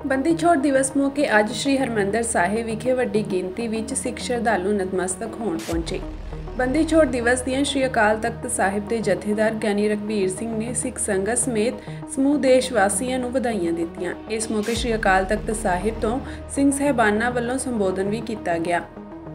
ਬੰਦੀ ਛੋੜ ਦਿਵਸ ਮੌਕੇ ਅੱਜ ਸ਼੍ਰੀ ਹਰਿਮੰਦਰ ਸਾਹਿਬ ਵਿਖੇ ਵੱਡੀ ਗਿਣਤੀ ਵਿੱਚ ਸਿੱਖ ਸ਼ਰਧਾਲੂ ਨਤਮਸਤਕ ਹੋਣ ਪਹੁੰਚੇ। ਬੰਦੀ ਛੋੜ ਦਿਵਸ ਦੀਆਂ ਸ਼੍ਰੀ ਅਕਾਲ ਤਖਤ ਸਾਹਿਬ ਦੇ ਜਥੇਦਾਰ ਗਿਆਨੀ ਰਘਬੀਰ ਸਿੰਘ ਨੇ ਸਿੱਖ ਸੰਗਤ ਸਮੇਤ ਸਮੂਹ ਦੇਸ਼ ਵਾਸੀਆਂ ਨੂੰ ਵਧਾਈਆਂ ਦਿੱਤੀਆਂ। ਇਸ ਮੌਕੇ ਸ਼੍ਰੀ ਅਕਾਲ ਤਖਤ ਸਾਹਿਬ ਤੋਂ ਸਿੰਘ ਸਾਹਿਬਾਨਾਂ ਵੱਲੋਂ ਸੰਬੋਧਨ ਵੀ ਕੀਤਾ ਗਿਆ।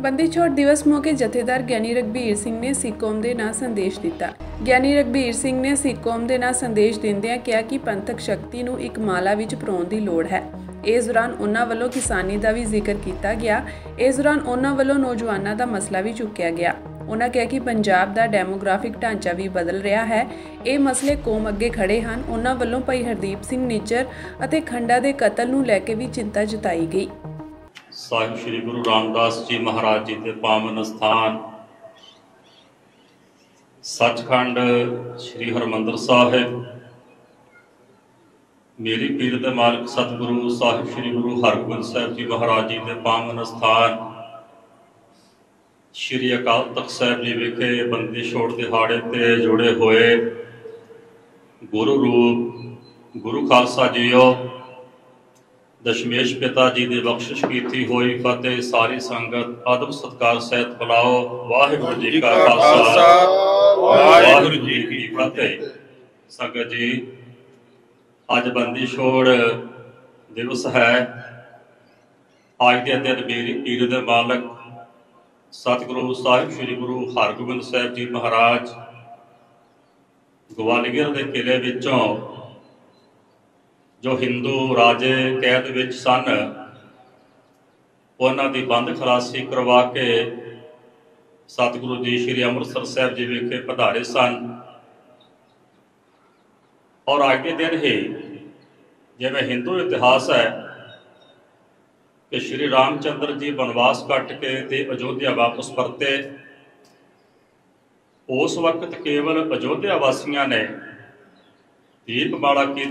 ਬੰਦੀ ਛੋੜ ਦਿਵਸ ਮੌਕੇ ਜਥੇਦਾਰ ਗਿਆਨੀ ਰਘਬੀਰ ਸਿੰਘ ਨੇ ਸਿੱਖ ਕੌਮ ਦੇ ਨਾਂ ਸੰਦੇਸ਼ ਦਿੱਤਾ। ਗਿਆਨੀ ਰਘਬੀਰ ਸਿੰਘ ਨੇ ਸਿੱਖ ਕੌਮ ਦੇ ਨਾਂ ਸੰਦੇਸ਼ ਦਿੰਦਿਆਂ ਕਿਹਾ ਕਿ ਪੰਥਕ ਸ਼ਕਤੀ ਨੂੰ ਇੱਕ ਮਾਲਾ ਵਿੱਚ ਪਰੋਣ ਦੀ ਲੋੜ ਹੈ। ਇਸ ਦੌਰਾਨ ਉਹਨਾਂ ਵੱਲੋਂ ਕਿਸਾਨੀ ਦਾ ਵੀ ਜ਼ਿਕਰ ਕੀਤਾ ਗਿਆ। ਇਸ ਦੌਰਾਨ ਉਹਨਾਂ ਵੱਲੋਂ ਨੌਜਵਾਨਾਂ ਦਾ ਮਸਲਾ ਵੀ ਚੁੱਕਿਆ ਗਿਆ। ਉਹਨਾਂ ਕਿਹਾ ਕਿ ਪੰਜਾਬ ਦਾ ਡੈਮੋਗ੍ਰਾਫਿਕ ਢਾਂਚਾ ਵੀ ਬਦਲ ਰਿਹਾ ਹੈ। ਇਹ ਮਸਲੇ ਕੌਮ ਅੱਗੇ ਖੜੇ ਹਨ। ਉਹਨਾਂ ਵੱਲੋਂ ਭਾਈ ਹਰਦੀਪ ਸਿੰਘ ਨਿੱਜਰ ਅਤੇ ਖੰਡਾ ਦੇ ਕਤਲ ਨੂੰ ਲੈ ਕੇ ਵੀ ਚਿੰਤਾ ਜਤਾਈ ਗਈ। ਸਾਹਿਬ श्री गुरु रामदास जी महाराज जी के पावन स्थान सचखंड श्री हरमंदर साहिब मेरी पीर दे मालिक सतगुरु साहिब श्री गुरु हरगोबिंद साहिब जी महाराज जी के पावन स्थान श्री अकाल तख्त साहिब जी विखे बंदी छोड़ दिहाड़े ते जुड़े हुए गुरु रूप गुरु खालसा जीओ दशमेश पिता जी की बख्शिश की हुई फतेह सारी संगत अदब सत्कार सहित बुलाओ। वाहिगुरु जी का खालसा वाहिगुरु जी की फतेह। संगत जी अज बंदी छोड़ दिवस है। अज के दिन मेरी पीर दे मालक सतगुरु साहिब श्री गुरु हरगोबिंद साहिब जी महाराज ग्वालियर के किले विचों जो हिंदू राजे कैद विच सन उन्हां दी बंद खलासी करवा के सतगुरु जी श्री अमृतसर साहिब जी विखे पधारे सन। और अज के दिन ही जिवें हिंदू इतिहास है कि श्री रामचंद्र जी बनवास कट के ते अयोध्या वापस परते। उस वक्त केवल अयोध्या वासियों ने दीपमाला की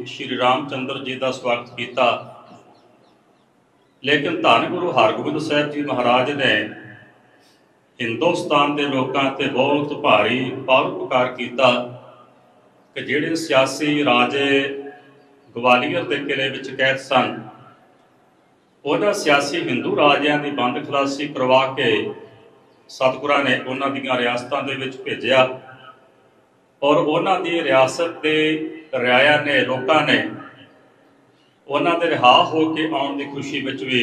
श्री रामचंद्र जी का स्वागत किया, लेकिन धन गुरु हरगोबिंद साहिब जी महाराज ने हिंदुस्तान के लोगों से बहुत भारी परोपकार किया कि जिहड़े सियासी राजे ग्वालियर के किले विच कैद सन उन्हां सियासी हिंदू राजियां की बंद खलासी करवा के सतगुरां ने उन्हां दीआं रियासतां दे विच भेजिया। और उन्हां दी रियासत के रियाया ने लोगों ने उन्हां दे रिहा हो के आउण की खुशी विच भी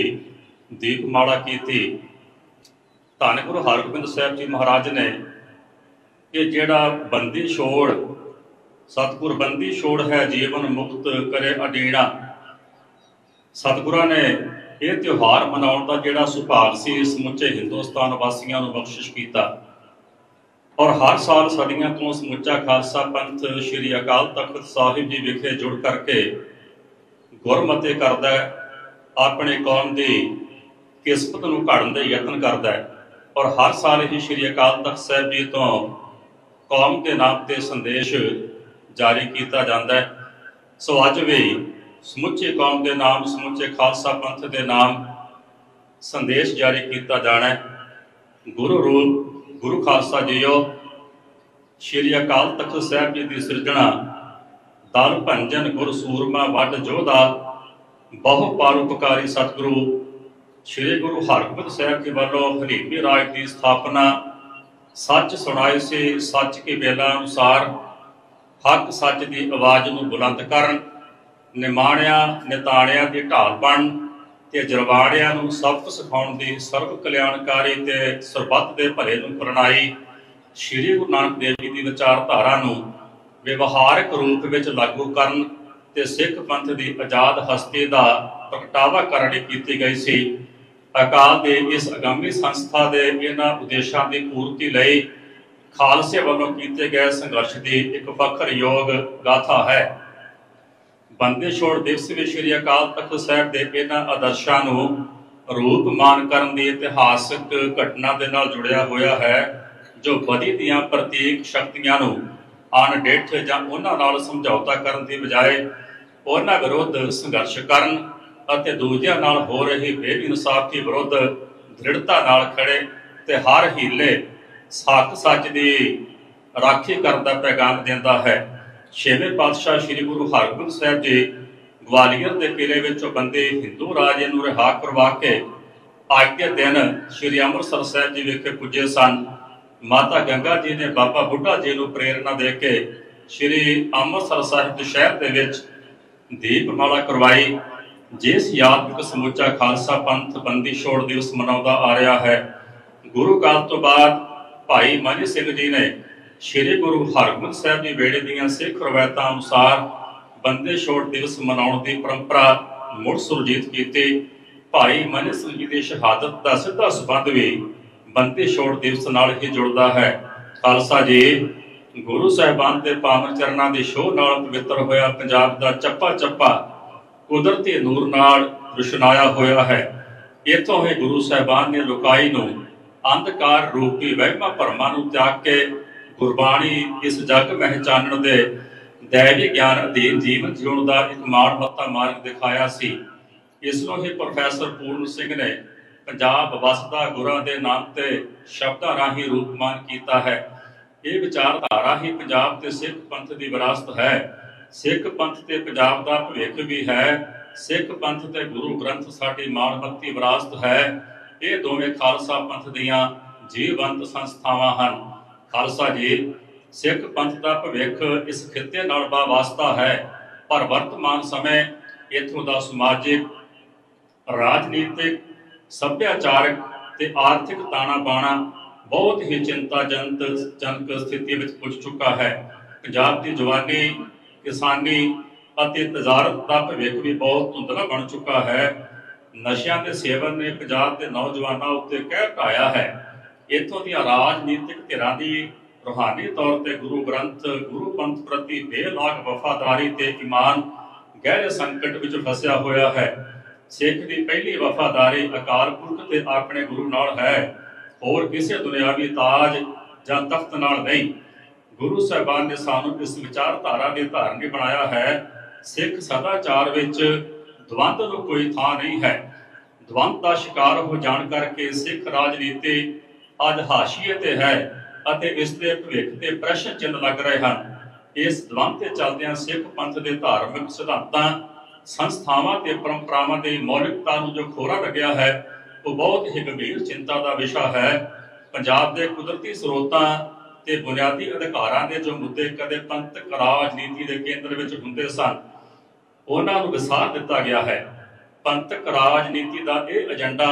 दीपमाला की। धन गुरु हरगोबिंद साहिब जी महाराज ने कि जिहड़ा बंदी छोड़ सतगुर बंदी छोड़ है जीवन मुक्त करे अडीणा। सतगुरां ने यह त्यौहार मनाउण दा जिहड़ा सुभाग सी समुचे हिंदुस्तान वासियों नूं बख्शिश कीता। और हर साल सदियों तो समुचा खालसा पंथ श्री अकाल तख्त साहिब जी विखे जुड़ करके गुरमते करता है, अपने कौम की किस्मत नूं घड़न दे यत्न करता है। और हर साल ही श्री अकाल तख्त साहिब जी तो कौम के नाम से संदेश जारी किया जाता है। सो अज भी समुचे कौम के नाम समुचे खालसा पंथ के नाम संदेश जारी किया जाना है। गुरु रूप गुरु खालसा जीओ श्री अकाल तख्त साहिब जी की सिरजना दल भंजन गुर सूरमा वड जोधा बहु परोपकारी सतगुरु श्री गुरु हरगोबिंद साहिब जी वालों हरीमी राज की स्थापना सच सुनाए से सच की बेला अनुसार हक सच की आवाज़ नूं बुलंद करन निमाणिया निताणिया की ढाल बन ते जरवाणिया नूं सबक सिखाउण दी सर्व कल्याणकारी ते सरबत दे भले नूं प्रणाई श्री गुरु नानक देव जी की विचारधारा नूं व्यवहारिक रूप विच लागू करन ते सिख पंथ की आजाद हस्ती का प्रगटावा करनी की गई सी। अकाल दे इस अगामी संस्था के इन्हां उद्देशां की पूर्ति लई खालसे वालों कीते गए संघर्ष की एक फखरयोग गाथा है। बंदी छोड़ दिवस भी श्री अकाल तख्त साहिब के इन्हां आदर्शां नूं रूपमान करन दी इतिहासक घटना दे नाल जुड़िया होया है, जो बदी दीआं प्रतीक शक्तियां नूं अणडिठ जां उन्हां नाल समझौता करन दी बजाय उन्हां विरुद्ध संघर्ष करन अते दूजिआं नाल हो रही बेइंसाफी विरुद्ध दृढ़ता नाल खड़े ते हर हीले हक सच दी राखी करन दा पैगाम दिंदा है। छेवें पातशाह श्री गुरु हरगोबिंद साहिब जी ਗਵਾਲੀਅਰ ਦੇ ਕਿਲੇ ਵਿੱਚੋਂ ਬੰਦੇ ਹਿੰਦੂ ਰਾਜੇ ਨੂੰ ਰਿਹਾ ਕਰਵਾ ਕੇ ਅੱਜ ਦੇ ਦਿਨ ਸ਼੍ਰੀ ਅੰਮ੍ਰਿਤਸਰ ਸਾਹਿਬ ਜੀ ਵਿਖੇ ਪੁੱਜੇ ਸਨ। ਮਾਤਾ ਗੰਗਾ ਜੀ ਨੇ ਬਾਬਾ ਬੁੱਢਾ ਜੀ ਨੂੰ ਪ੍ਰੇਰਨਾ ਦੇ ਕੇ ਸ਼੍ਰੀ ਅੰਮ੍ਰਿਤਸਰ ਸਾਹਿਬ ਦੇ ਸ਼ਹਿਰ ਦੇ ਵਿੱਚ ਦੀਪਮਾਲਾ ਕਰਵਾਈ, ਜਿਸ ਯਾਦਵਿਕ ਸਮੁੱਚਾ ਖਾਲਸਾ ਪੰਥ ਬੰਦੀ ਛੋੜ ਦਿਵਸ ਮਨਾਉਂਦਾ ਆ ਰਿਹਾ ਹੈ। ਗੁਰੂ ਕਾਲ ਤੋਂ ਬਾਅਦ ਭਾਈ ਮਨੀ ਸਿੰਘ ਜੀ ਨੇ ਸ਼੍ਰੀ ਗੁਰੂ ਹਰਗੋਬਿੰਦ ਸਾਹਿਬ ਜੀ ਵੇਲੇ ਦੀਆਂ ਸਿੱਖ ਰਵਾਇਤਾਂ ਅਨੁਸਾਰ ਬੰਦੀ ਛੋੜ ਦਿਵਸ ਮਨਾਉਣ ਦੀ ਪਰੰਪਰਾ ਮੁੜ ਸੁਰਜੀਤ ਕੀਤੀ। ਭਾਈ ਮਨੀ ਸਿੰਘ ਜੀ ਦੀ ਸ਼ਹਾਦਤ ਦਾ ਸਿੱਧਾ ਸੰਬੰਧ ਵੀ ਬੰਦੀ ਛੋੜ ਦਿਵਸ ਨਾਲ ਹੀ ਜੁੜਦਾ ਹੈ। ਖਾਲਸਾ ਜੀ ਗੁਰੂ ਸਾਹਿਬਾਨ ਦੇ ਪਾਵਨ ਚਰਨਾਂ ਦੀ ਛੋਹ ਨਾਲ ਪਵਿੱਤਰ ਹੋਇਆ ਪੰਜਾਬ ਦਾ ਚੱਪਾ ਚੱਪਾ ਕੁਦਰਤੀ ਨੂਰ ਨਾਲ ਰੁਸ਼ਨਾਇਆ ਹੋਇਆ ਹੈ। ਇੱਥੋਂ ਹੀ ਗੁਰੂ ਸਾਹਿਬਾਨ ਨੇ ਲੁਕਾਈ ਨੂੰ ਅੰਧਕਾਰ ਰੂਪੀ ਵਹਿਮਾਂ ਭਰਮਾਂ ਨੂੰ ਤਿਆਗ ਕੇ ਗੁਰਬਾਣੀ ਇਸ ਜਗ ਮਹਿ ਚਾਨਣ ਦੇ ਦੈਵੀ ਗਿਆਨ ਅਧੀਨ ਜੀਵਨ ਜਿਉਣ ਦਾ ਇੱਕ ਮਾਣਮੱਤਾ ਮਾਰਗ ਦਿਖਾਇਆ ਸੀ। ਇਸ ਨੂੰ ਹੀ ਪ੍ਰੋਫੈਸਰ ਪੂਰਨ ਸਿੰਘ ਨੇ ਪੰਜਾਬ ਵਸਦਾ ਗੁਰਾਂ ਦੇ ਨਾਮ ਤੇ ਸ਼ਬਦਾਂ ਰਾਹੀਂ ਰੂਪਮਾਨ ਕੀਤਾ ਹੈ। ਇਹ ਵਿਚਾਰਧਾਰਾ ਹੀ ਪੰਜਾਬ ਤੇ ਸਿੱਖ ਪੰਥ ਦੀ ਵਿਰਾਸਤ ਹੈ। ਸਿੱਖ ਪੰਥ ਤੇ ਪੰਜਾਬ ਦਾ ਭਵਿੱਖ ਵੀ ਹੈ। ਸਿੱਖ ਪੰਥ ਤੇ ਗੁਰੂ ਗ੍ਰੰਥ ਸਾਡੀ ਮਾਣਮੱਤੀ ਵਿਰਾਸਤ ਹੈ। ਇਹ ਦੋਵੇਂ ਖਾਲਸਾ ਪੰਥ ਦੀਆਂ ਜੀਵੰਤ ਸੰਸਥਾਵਾਂ ਹਨ। ਖਾਲਸਾ ਜੀ ਸਿੱਖ ਪੰਥ ਦਾ ਭਵਿੱਖ ਇਸ ਖਿੱਤੇ ਨਾਲ ਵਾਸਤਾ ਹੈ, ਪਰ ਵਰਤਮਾਨ ਸਮੇਂ ਇੱਥੋਂ ਦਾ ਸਮਾਜਿਕ, ਰਾਜਨੀਤਿਕ, ਸੱਭਿਆਚਾਰਕ ਤੇ ਆਰਥਿਕ ਤਾਣਾ ਬਾਣਾ ਬਹੁਤ ਹੀ ਚਿੰਤਾਜਨਕ ਸਥਿਤੀ ਵਿੱਚ ਪੁੱਜ ਚੁੱਕਾ ਹੈ। ਪੰਜਾਬ ਦੀ ਜਵਾਨੀ, ਕਿਸਾਨੀ ਅਤੇ ਤਜਾਰਤ ਦਾ ਭਵਿੱਖ ਵੀ ਬਹੁਤ ਧੁੰਦਲਾ ਬਣ ਚੁੱਕਾ ਹੈ। ਨਸ਼ਿਆਂ ਦੇ ਸੇਵਨ ਨੇ ਪੰਜਾਬ ਦੇ ਨੌਜਵਾਨਾਂ ਉੱਤੇ ਕਹਿਰ ਢਾਇਆ ਹੈ। ਇੱਥੋਂ ਦੀਆਂ ਰਾਜਨੀਤਿਕ ਧਿਰਾਂ ਦੀ ਰੂਹਾਨੀ ਤੌਰ ਤੇ ਗੁਰੂ ਗ੍ਰੰਥ, ਗੁਰੂ ਪੰਥ ਪ੍ਰਤੀ ਬੇਲਾਗ ਵਫਾਦਾਰੀ ਤੇ ਈਮਾਨ ਗਹਿਰੇ ਸੰਕਟ ਵਿੱਚ ਫਸਿਆ ਹੋਇਆ ਹੈ। ਸਿੱਖ ਦੀ ਪਹਿਲੀ ਵਫਾਦਾਰੀ ਅਕਾਲ ਪੁਰਖ ਤੇ ਆਪਣੇ ਗੁਰੂ ਨਾਲ ਹੈ, ਹੋਰ ਕਿਸੇ ਦੁਨਿਆਵੀ ਤਾਜ ਜਾਂ ਤਖਤ ਨਾਲ ਨਹੀਂ। ਗੁਰੂ ਸਾਹਿਬਾਨ ਨੇ ਸਾਨੂੰ ਇਸ ਵਿਚਾਰਧਾਰਾ ਦੇ ਧਾਰਨੀ ਬਣਾਇਆ ਹੈ। ਸਿੱਖ ਸਦਾਚਾਰ ਵਿੱਚ ਦਵੰਦ ਨੂੰ ਕੋਈ ਥਾਂ ਨਹੀਂ ਹੈ। ਦਵੰਦ ਦਾ ਸ਼ਿਕਾਰ ਹੋ ਜਾਣ ਕਰਕੇ ਸਿੱਖ ਰਾਜਨੀਤੀ ਅੱਜ ਹਾਸ਼ੀਏ ਤੇ ਹੈ ਅਤੇ ਇਸ ਦੇ ਭਵਿੱਖ ਤੇ ਪ੍ਰਸ਼ਨ ਚਿੰਨ੍ਹ ਲੱਗ ਰਹੇ ਹਨ। ਇਸ ਦਵੰਦ ਤੇ ਚੱਲਦਿਆਂ ਸਿੱਖ ਪੰਥ ਦੇ ਧਾਰਮਿਕ ਸਿਧਾਂਤਾਂ, ਸੰਸਥਾਵਾਂ ਤੇ ਪਰੰਪਰਾਵਾਂ ਦੀ ਮੌਲਿਕਤਾ ਨੂੰ ਜੋ ਖੋਰਾ ਲੱਗਿਆ ਹੈ, ਉਹ ਬਹੁਤ ਹੀ ਗੰਭੀਰ ਚਿੰਤਾ ਦਾ ਵਿਸ਼ਾ ਹੈ। ਪੰਜਾਬ ਦੇ ਕੁਦਰਤੀ ਸਰੋਤਾਂ ਤੇ ਬੁਨਿਆਦੀ ਅਧਿਕਾਰਾਂ ਦੇ ਜੋ ਮੁੱਦੇ ਕਦੇ ਪੰਥਕ ਰਾਜਨੀਤੀ ਦੇ ਕੇਂਦਰ ਵਿੱਚ ਹੁੰਦੇ ਸਨ, ਉਹਨਾਂ ਨੂੰ ਵਿਸਾਰ ਦਿੱਤਾ ਗਿਆ ਹੈ। ਪੰਥਕ ਰਾਜਨੀਤੀ ਦਾ ਇਹ ਏਜੰਡਾ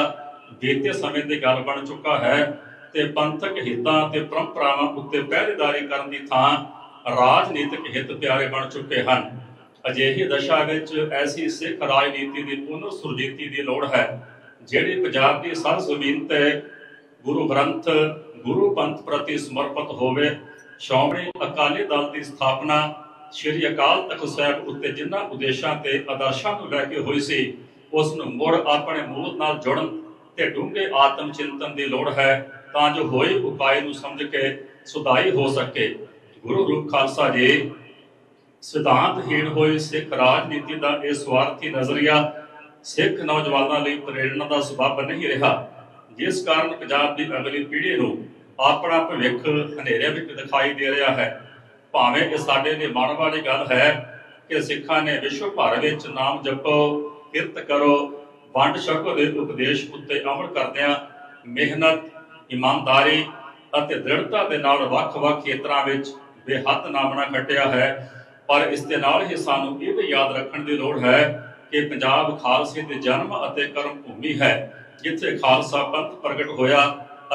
ਬੀਤੇ ਸਮੇਂ ਦੀ ਗੱਲ ਬਣ ਚੁੱਕਾ ਹੈ ਤੇ ਪੰਥਕ ਹਿੱਤਾਂ ਤੇ ਪਰੰਪਰਾਵਾਂ ਉੱਤੇ ਪਹਿਰੇਦਾਰੀ ਕਰਨ ਦੀ ਥਾਂ ਰਾਜਨੀਤਿਕ ਹਿੱਤ ਪਿਆਰੇ ਬਣ ਚੁੱਕੇ ਹਨ। ਅਜਿਹੀ ਦਸ਼ਾ ਵਿੱਚ ਐਸੀ ਸਿੱਖ ਰਾਜਨੀਤੀ ਦੀ ਪੁਨਰ ਸੁਰਜੀਤੀ ਦੀ ਲੋੜ ਹੈ, ਜਿਹੜੀ ਪੰਜਾਬ ਦੀ ਸਰਜ਼ਮੀਨ ਤੇ ਗੁਰੂ ਗ੍ਰੰਥ, ਗੁਰੂ ਪੰਥ ਪ੍ਰਤੀ ਸਮਰਪਿਤ ਹੋਵੇ। ਸ਼੍ਰੋਮਣੀ ਅਕਾਲੀ ਦਲ ਦੀ ਸਥਾਪਨਾ ਸ਼੍ਰੀ ਅਕਾਲ ਤਖਤ ਸਾਹਿਬ ਉੱਤੇ ਜਿਨ੍ਹਾਂ ਉਦੇਸ਼ਾਂ ਤੇ ਆਦਰਸ਼ਾਂ ਨੂੰ ਲੈ ਕੇ ਹੋਈ ਸੀ, ਉਸ ਨੂੰ ਮੁੜ ਆਪਣੇ ਮੂਲ ਨਾਲ ਜੁੜਨ ਤੇ ਡੂੰਘੇ ਆਤਮ ਚਿੰਤਨ ਦੀ ਲੋੜ ਹੈ, ਤਾਂ ਜੋ ਹੋਏ ਉਪਾਏ ਨੂੰ ਸਮਝ ਕੇ ਸੁਧਾਈ ਹੋ ਸਕੇ। ਗੁਰੂ ਰੂਪ ਖਾਲਸਾ ਜੀ ਸਿਧਾਂਤਹੀਣ ਹੋਈ ਸਿੱਖ ਰਾਜਨੀਤੀ ਦਾ ਇਹ ਸਵਾਰਥੀ ਨਜ਼ਰੀਆ ਸਿੱਖ ਨੌਜਵਾਨਾਂ ਲਈ ਪ੍ਰੇਰਣਾ ਦਾ ਸਬੱਬ ਨਹੀਂ ਰਿਹਾ, ਜਿਸ ਕਾਰਨ ਪੰਜਾਬ ਦੀ ਅਗਲੀ ਪੀੜ੍ਹੀ ਨੂੰ ਆਪਣਾ ਭਵਿੱਖ ਹਨੇਰੇ ਵਿੱਚ ਦਿਖਾਈ ਦੇ ਰਿਹਾ ਹੈ। ਭਾਵੇਂ ਇਹ ਸਾਡੇ ਲਈ ਮਾਣ ਵਾਲੀ ਗੱਲ ਹੈ ਕਿ ਸਿੱਖਾਂ ਨੇ ਵਿਸ਼ਵ ਭਰ ਵਿੱਚ ਨਾਮ ਜਪੋ, ਕਿਰਤ ਕਰੋ, ਵੰਡ ਛਕੋ ਦੇ ਉਪਦੇਸ਼ ਉੱਤੇ ਅਮਲ ਕਰਦਿਆਂ ਮਿਹਨਤ, ਇਮਾਨਦਾਰੀ ਅਤੇ ਦ੍ਰਿੜਤਾ ਦੇ ਨਾਲ ਵੱਖ-ਵੱਖ ਖੇਤਰਾਂ ਵਿੱਚ ਬੇਹੱਦ ਨਾਮਣਾ ਖੱਟਿਆ ਹੈ। ਪਰ ਇਸ ਦੇ ਨਾਲ ਹੀ ਸਾਨੂੰ ਇਹ ਵੀ ਯਾਦ ਰੱਖਣ ਦੀ ਲੋੜ ਹੈ ਕਿ ਪੰਜਾਬ ਖਾਲਸੇ ਦੇ ਜਨਮ ਅਤੇ ਕਰਮ ਭੂਮੀ ਹੈ, ਜਿੱਥੇ ਖਾਲਸਾ ਪੰਥ ਪ੍ਰਗਟ ਹੋਇਆ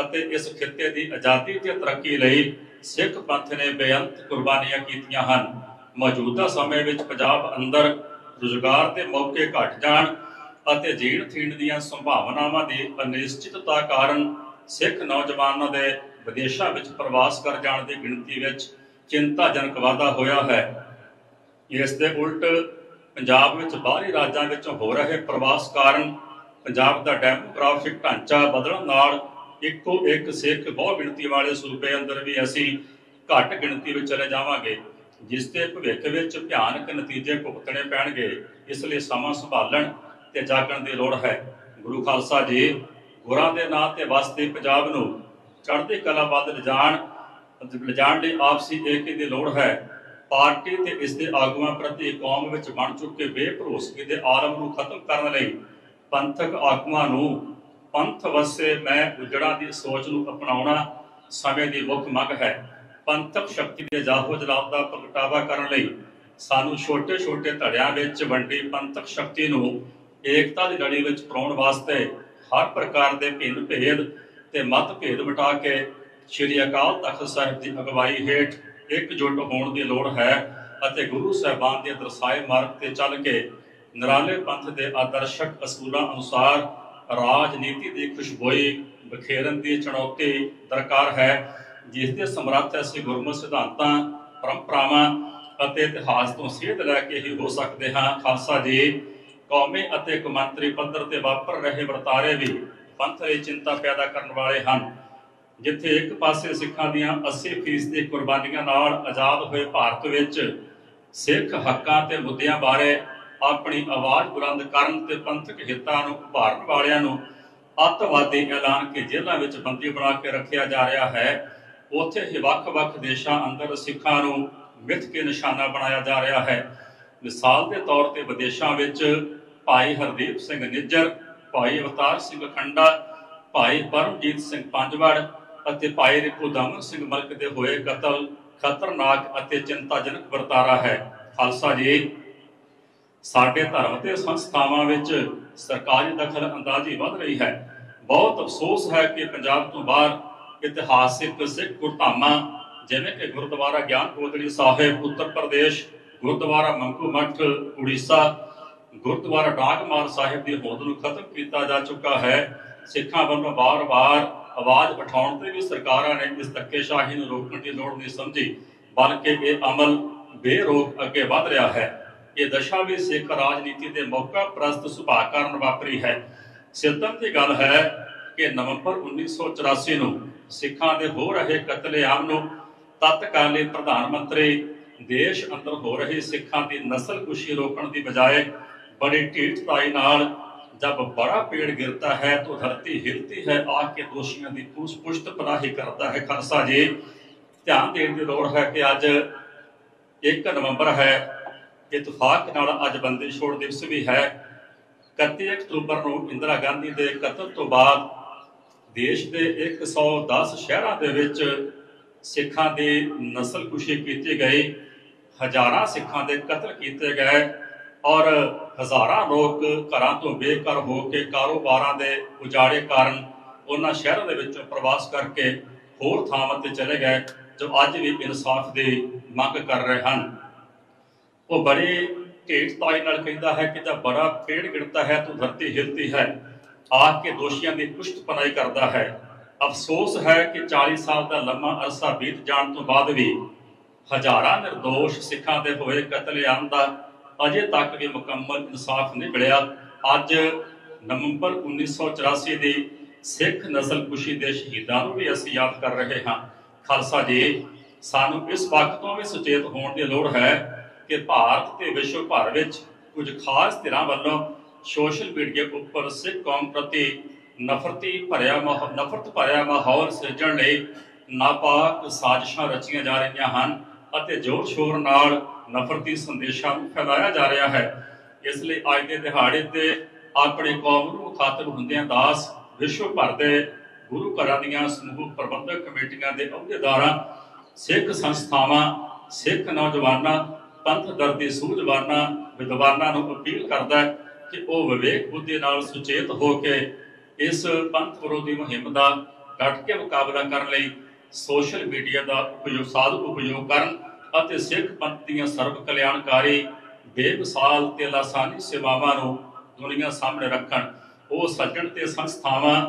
ਅਤੇ ਇਸ ਖਿੱਤੇ ਦੀ ਆਜ਼ਾਦੀ ਤੇ ਤਰੱਕੀ ਲਈ ਸਿੱਖ ਪੰਥ ਨੇ ਬੇਅੰਤ ਕੁਰਬਾਨੀਆਂ ਕੀਤੀਆਂ ਹਨ। ਮੌਜੂਦਾ ਸਮੇਂ ਵਿੱਚ ਪੰਜਾਬ ਅੰਦਰ ਰੁਜ਼ਗਾਰ ਦੇ ਮੌਕੇ ਘਟ ਜਾਣ ਅਤੇ ਜੀਣ ਥੀਣ ਦੀਆਂ ਸੰਭਾਵਨਾਵਾਂ ਦੀ ਅਨਿਸ਼ਚਿਤਤਾ ਕਾਰਨ ਸਿੱਖ ਨੌਜਵਾਨਾਂ ਦੇ ਵਿਦੇਸ਼ਾਂ ਵਿੱਚ ਪ੍ਰਵਾਸ ਕਰ ਜਾਣ ਦੀ ਗਿਣਤੀ ਵਿੱਚ ਚਿੰਤਾਜਨਕ ਵਾਧਾ ਹੋਇਆ ਹੈ। ਇਸ ਦੇ ਉਲਟ ਪੰਜਾਬ ਵਿੱਚ ਬਾਹਰੀ ਰਾਜਾਂ ਵਿੱਚੋਂ ਹੋ ਰਹੇ ਪ੍ਰਵਾਸ ਕਾਰਨ ਪੰਜਾਬ ਦਾ ਡੈਮੋਗ੍ਰਾਫਿਕ ਢਾਂਚਾ ਬਦਲਣ ਨਾਲ ਇੱਕੋ ਇੱਕ ਸਿੱਖ ਬਹੁ ਗਿਣਤੀ ਵਾਲੇ ਸੂਬੇ ਅੰਦਰ ਵੀ ਅਸੀਂ ਘੱਟ ਗਿਣਤੀ ਵਿੱਚ ਚਲੇ ਜਾਵਾਂਗੇ, ਜਿਸ ਦੇ ਭਵਿੱਖ ਵਿੱਚ ਭਿਆਨਕ ਨਤੀਜੇ ਭੁਗਤਣੇ ਪੈਣਗੇ। ਇਸ ਲਈ ਸਮਾਂ ਸੰਭਾਲਣ ਤੇ ਜਾਗਣ ਦੀ ਲੋੜ ਹੈ। ਗੁਰੂ ਖਾਲਸਾ ਜੀ ਗੁਰਾਂ ਦੇ ਨਾਂ ਤੇ ਵਸਦੇ ਪੰਜਾਬ ਨੂੰ ਚੜ੍ਹਦੀ ਕਲਾ ਵੱਲ ਲਿਜਾਣ ਲਈ ਆਪਸੀ ਏਕੇ ਦੀ ਲੋੜ ਹੈ। पार्टी ते इसके आगुआं प्रति कौम विच बन चुके बेभरोसगी के आलम नूं खत्म करने लई पंथक आगुआं नूं पंथ वसे मैं उजड़ा की सोच नूं अपनाउणा समय की मुख मंग है। पंथक शक्ति के जाहो जलाल का प्रगटावा करने लई सानू छोटे छोटे धड़ियां विच वंडी पंथक शक्ति नूं एकता की लड़ी विच परोण वास्ते हर प्रकार के भिन्न भेद ते मतभेद मिटा के श्री अकाल तख्त साहिब की अगवाई हेठ एकजुट होने की लोड़ है अते गुरु साहिबान के दर्शाए मार्ग से चल के निराले पंथ के आदर्शक असूलों अनुसार राजनीति की खुशबोई बखेरन की चुनौती दरकार है, जिसके समर्थ असीं गुरमुख सिद्धांतां परंपरावां अते इतिहास तो सेध लैके ही हो सकते हैं। खालसा जी कौमी अते कौमांतरी पद्धर ते वापर रहे वरतारे भी पंथ लई चिंता पैदा करने वाले हैं। जिथे एक पासे सिखां दीआं 80% कुर्बानियां नाल आजाद हुए भारत विच सिख हक्कां ते मुद्दिआं बारे अपनी आवाज़ बुलंद करन ते पंथक हितां नूं उभारन वालिआं नूं अतवादी ऐलान के जेलां विच बंदी बना के रखिया जा रहा है, उत्थे ही वख-वख देशां अंदर सिखां नूं मिथ के निशाना बनाया जा रहा है। मिसाल के तौर पर विदेशों में भाई हरदीप सिंह निज्जर, भाई अवतार सिंह खंडा, भाई परमजीत सिंह पंजवड़ और भाई रिपू दमन सिंह मलक के होए कतल खतरनाक और चिंताजनक वरतारा है। खालसा जी साडे धर्म के संस्थावां विच सरकारी दखल अंदाजी वध रही है। बहुत अफसोस है कि पंजाब तो बाहर इतिहासिक सिख गुरधामां जिवें कि गुरुद्वारा ज्ञान गोदड़ी साहिब उत्तर प्रदेश, गुरुद्वारा मंगू मठ उड़ीसा, गुरुद्वारा डांगमार साहिब की होंद नूं खत्म किया जा चुका है। सिखां वालों बार बार आवाज़ उठाउण ते भी सरकारां ने इस धक्केशाही नूं रोकण की लोड़ नहीं समझी, बल्कि ये अमल बेरोक अगे वध रहा है। ये दशा भी सिख राजनीति के मौका प्रस्त सुभाਅ कारण वापरी है। सिद्धम की गल है कि नवंबर 1984 नूं सिखां दे हो रहे कतलेआम नूं तत्कालीन प्रधानमंत्री देश अंदर हो रही सिखां की नस्लकुशी रोकण की बजाय बड़ी ढीठताई नाल जब बड़ा पेड़ गिरता है तो धरती हिलती है, आके दोषियों की पुष्ट पनाही करता है। खालसा जी ध्यान देने की लोड़ है कि अज 1 नवंबर है, इतफाक नाल अज बंदी छोड़ दिवस भी है। 31 अक्तूबर को इंदिरा गांधी के कतल तो बाद देश के 110 शहरों के विच सिखां की नस्लकुशी की गई, हज़ारां सिखां के कतल किए गए और हज़ारां लोग घरों तो बेघर होकर कारोबारां के उजाड़े कारण उन्हां शहरों के विचों प्रवास करके होर थावां ते चले गए जो अज भी इंसाफ की मंग कर रहे हैं। वो बड़ी ढीठताई नाल कहता है कि जब बड़ा पेड़ गिरता है तो धरती हिलती है, आग के दोषियों की पुष्ट पनाई करता है। अफसोस है कि 40 साल का लंबा अरसा बीत जाने तो बाद भी हज़ारां निर्दोष सिखां दे होए कतलेआम दा अजे तक भी मुकम्मल इंसाफ नहीं मिलिया। अज नवंबर 1984 की सिख नस्लकुशी के शहीदों को भी असीं याद कर रहे हैं। खालसा जी सानू इस वक्त तो भी सुचेत होने की लोड़ है कि भारत के विश्व भर में कुछ खास धिरां वालों सोशल मीडिया उपर सिख कौम प्रति नफरत भरिया माहौल सिरजण लई नापाक साजिशां रचियां जा रही हैं, जोर शोर नाल नफरती संदेशों को फैलाया जा रहा है। इसलिए अज के दिहाड़े ते अपने कौम को मुखातब हुंदियां दास विश्व भर के गुरु घरां दीआं समूह प्रबंधक कमेटियां के अहुदेदारां, सिख संस्थावां, सिख नौजवानां, पंथ दर्दी सूझवानां, विद्वानां नूं अपील करदा है कि वह विवेक बुद्धि नाल सुचेत होकर इस पंथ विरोधी मुहिम का डट के मुकाबला करने लई सोशल मीडिया का साधु उपयोग करन अते सिख पंथ दीआं सर्व कल्याणकारी बेमिसाल ते लासानी सेवावां नूं दुनिया सामने रखण। वो सज्जण ते संस्थावां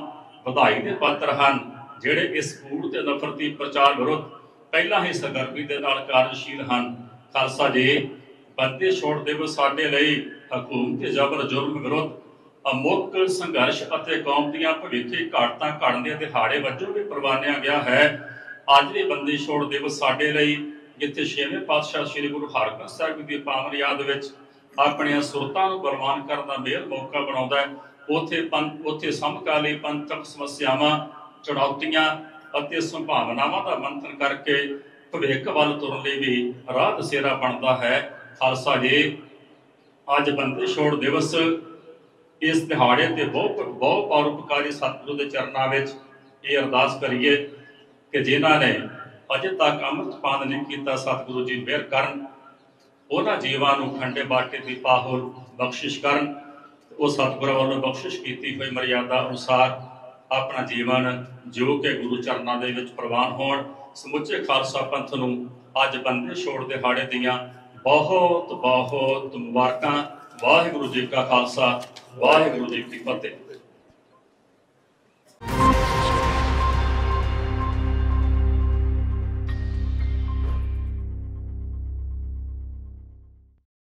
ਵਧਾਈ ਦੇ ਪਾਤਰ ਹਨ ਜਿਹੜੇ ਇਸ ਕੂੜ ਤੇ ਨਫ਼ਰਤੀ ਪ੍ਰਚਾਰ ਵਿਰੁੱਧ ਪਹਿਲਾਂ ਹੀ ਸਰਗਰਮੀ ਦੇ ਨਾਲ ਕਾਰਜਸ਼ੀਲ ਹਨ। ਖਾਲਸਾ ਜੀ ਬੰਦੀ ਛੋੜ ਦਿਵਸ ਸਾਡੇ ਲਈ ਹਕੂਮਤ ਤੇ ਜ਼ਬਰ ਜ਼ੁਲਮ ਵਿਰੁੱਧ ਅਮੁੱਕ ਸੰਘਰਸ਼ ਅਤੇ ਕੌਮ ਦੀਆਂ ਭਵਿੱਖੀ ਘਾਟਾਂ ਘੜਨ ਦੇ ਦਿਹਾੜੇ ਵਜੋਂ ਵੀ ਪ੍ਰਵਾਨਿਆ ਗਿਆ ਹੈ। ਅੱਜ ਵੀ ਬੰਦੀ ਛੋੜ ਦਿਵਸ ਸਾਡੇ ਲਈ ਜਿੱਥੇ 6ਵੇਂ ਪਾਤਸ਼ਾਹ ਸ੍ਰੀ ਗੁਰੂ ਹਰਗੋਬਿੰਦ ਸਾਹਿਬ ਦੀ ਪਾਵਨ ਯਾਦ ਵਿੱਚ ਆਪਣੀਆਂ ਸੁਰਤਾਂ ਨੂੰ ਬਲਵਾਨ ਕਰਨ ਦਾ ਮੇਲ ਮੌਕਾ ਬਣਾਉਂਦਾ ਹੈ, ਉੱਥੇ ਸਮਕਾਲੀ ਪੰਥਕ ਸਮੱਸਿਆਵਾਂ, ਚੁਣੌਤੀਆਂ ਅਤੇ ਸੰਭਾਵਨਾਵਾਂ ਦਾ ਮੰਥਨ ਕਰਕੇ ਭਵਿੱਖ ਵੱਲ ਤੁਰਨ ਲਈ ਵੀ ਰਾਹ ਦਸੇਰਾ ਬਣਦਾ ਹੈ। ਖਾਲਸਾ ਜੀ, ਅੱਜ ਬੰਦੀ ਛੋੜ ਦਿਵਸ ਇਸ ਦਿਹਾੜੇ ਤੇ ਬਹੁਤ ਪਰਉਪਕਾਰੀ ਸਤਿਗੁਰੂ ਦੇ ਚਰਨਾਂ ਵਿੱਚ ਇਹ ਅਰਦਾਸ ਕਰੀਏ ਕਿ ਜਿਨ੍ਹਾਂ ਨੇ ਅਜੇ ਤੱਕ ਅੰਮ੍ਰਿਤ ਪਾਨ ਨਹੀਂ ਕੀਤਾ, ਸਤਿਗੁਰੂ ਜੀ ਮਿਹਰ ਕਰਨ, ਉਹਨਾਂ ਜੀਵਾਂ ਨੂੰ ਖੰਡੇ ਬਾਟੇ ਦੀ ਪਾਹੁਲ ਬਖਸ਼ਿਸ਼ ਕਰਨ। ਉਹ ਸਤਿਗੁਰਾਂ ਵੱਲੋਂ ਬਖਸ਼ਿਸ਼ ਕੀਤੀ ਹੋਈ ਮਰਿਆਦਾ ਅਨੁਸਾਰ ਆਪਣਾ ਜੀਵਨ ਜਿਉ ਕੇ ਗੁਰੂ ਚਰਨਾਂ ਦੇ ਵਿੱਚ ਪ੍ਰਵਾਨ ਹੋਣ। ਸਮੁੱਚੇ ਖਾਲਸਾ ਪੰਥ ਨੂੰ ਅੱਜ ਬੰਦੀ ਛੋੜ ਦਿਹਾੜੇ ਦੀਆਂ ਬਹੁਤ ਬਹੁਤ ਮੁਬਾਰਕਾਂ। ਵਾਹਿਗੁਰੂ ਜੀ ਕਾ ਖਾਲਸਾ, ਵਾਹਿਗੁਰੂ ਜੀ ਕੀ ਫਤਿਹ।